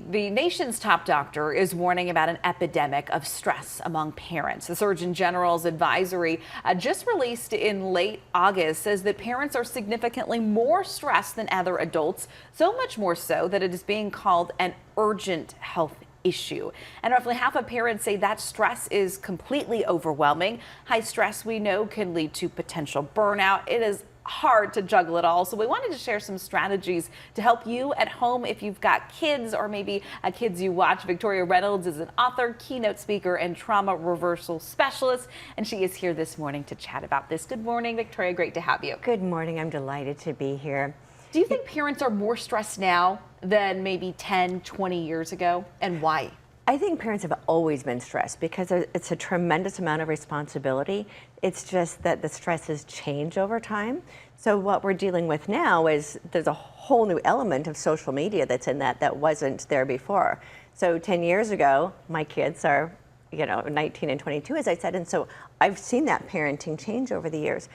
the nation's top doctor is warning about an epidemic of stress among parents. The Surgeon General's advisory just released in late August says that parents are significantly more stressed than other adults, so much more so that it is being called an urgent health issue. And roughly half of parents say that stress is completely overwhelming. High stress, we know, can lead to potential burnout. It is hard to juggle it all. So we wanted to share some strategies to help you at home if you've got kids or maybe kids you watch. Victoria Reynolds is an author, keynote speaker, and trauma reversal specialist, and she is here this morning to chat about this. Good morning, Victoria. Great to have you. Good morning. I'm delighted to be here. Do you think parents are more stressed now than maybe 10, 20 years ago, and why? I think parents have always been stressed because it's a tremendous amount of responsibility. It's just that the stresses change over time. So what we're dealing with now is there's a whole new element of social media that's in that wasn't there before. So 10 years ago, my kids are, 19 and 22, as I said, and so I've seen that parenting change over the years.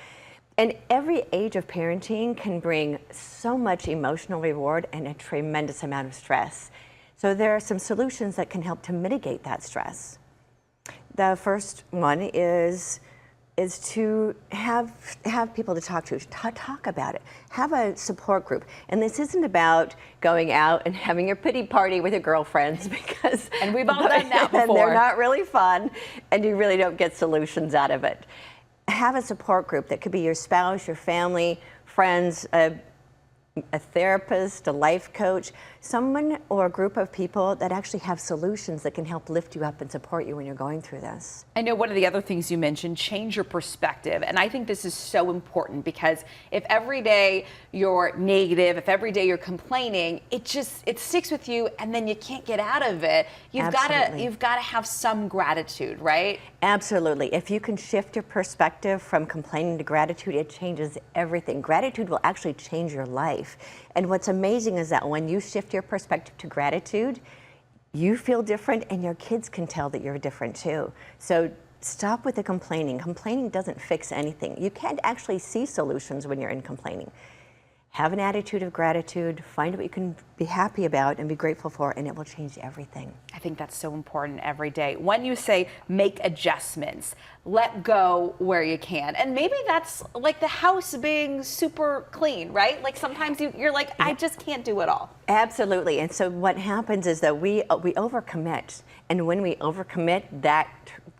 And every age of parenting can bring so much emotional reward and a tremendous amount of stress. So there are some solutions that can help to mitigate that stress. The first one is to have people to talk to, talk about it. Have a support group. And this isn't about going out and having a pity party with your girlfriends because and we've all done that before. And they're not really fun, and you really don't get solutions out of it. Have a support group that could be your spouse, your family, friends, a therapist, a life coach, someone or a group of people that actually have solutions that can help lift you up and support you when you're going through this. I know one of the other things you mentioned, change your perspective. And I think this is so important because if every day you're negative, if every day you're complaining, it sticks with you and then you can't get out of it. You've got to have some gratitude, right? Absolutely. If you can shift your perspective from complaining to gratitude, it changes everything. Gratitude will actually change your life. And what's amazing is that when you shift your perspective to gratitude, you feel different and your kids can tell that you're different too. So stop with the complaining. Complaining doesn't fix anything. You can't actually see solutions when you're in complaining. Have an attitude of gratitude, find what you can be happy about and be grateful for, and it will change everything. I think that's so important every day. When you say make adjustments, let go where you can. And maybe that's like the house being super clean, right? Like sometimes you're like, I just can't do it all. Absolutely. And so what happens is that we overcommit. And when we overcommit, that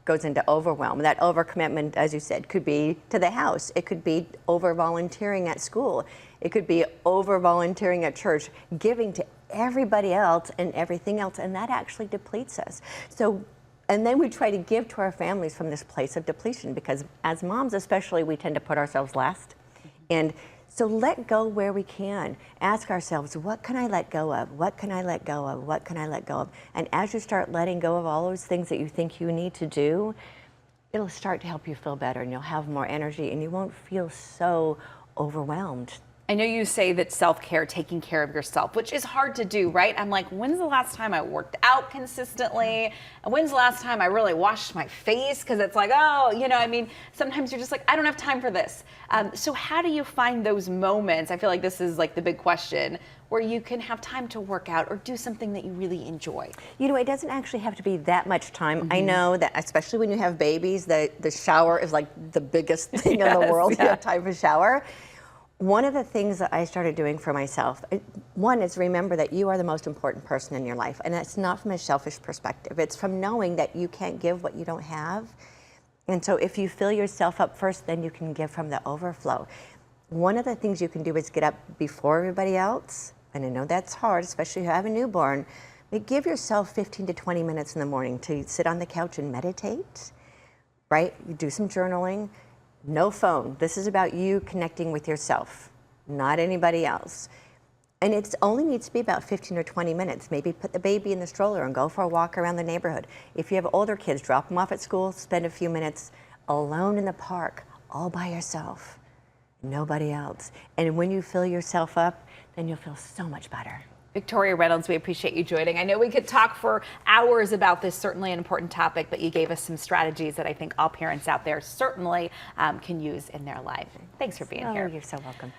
goes into overwhelm. That overcommitment, as you said, could be to the house. It could be over volunteering at school. It could be over volunteering at church, giving to everybody else and everything else, and that actually depletes us. So, and then we try to give to our families from this place of depletion because as moms especially, we tend to put ourselves last. And so let go where we can. Ask ourselves, what can I let go of? What can I let go of? What can I let go of? And as you start letting go of all those things that you think you need to do, it'll start to help you feel better and you'll have more energy and you won't feel so overwhelmed. I know you say that self-care, taking care of yourself, which is hard to do, right? I'm like, when's the last time I worked out consistently? And when's the last time I really washed my face? Because it's like, sometimes you're just like, I don't have time for this. So how do you find those moments? I feel like this is like the big question where you can have time to work out or do something that you really enjoy. It doesn't actually have to be that much time. I know that especially when you have babies, the shower is like the biggest thing in the world. You have time for shower. One of the things that I started doing for myself, one is remember that you are the most important person in your life. And that's not from a selfish perspective. It's from knowing that you can't give what you don't have. And so if you fill yourself up first, then you can give from the overflow. One of the things you can do is get up before everybody else. And I know that's hard, especially if you have a newborn. But give yourself 15 to 20 minutes in the morning to sit on the couch and meditate, right? You do some journaling. No phone. This is about you connecting with yourself, not anybody else. And it only needs to be about 15 or 20 minutes. Maybe put the baby in the stroller and go for a walk around the neighborhood. If you have older kids, drop them off at school, spend a few minutes alone in the park, all by yourself, nobody else. And when you fill yourself up, then you'll feel so much better. Victoria Reynolds, we appreciate you joining. I know we could talk for hours about this, certainly an important topic, but you gave us some strategies that I think all parents out there certainly can use in their life. Thanks for being here. You're so welcome.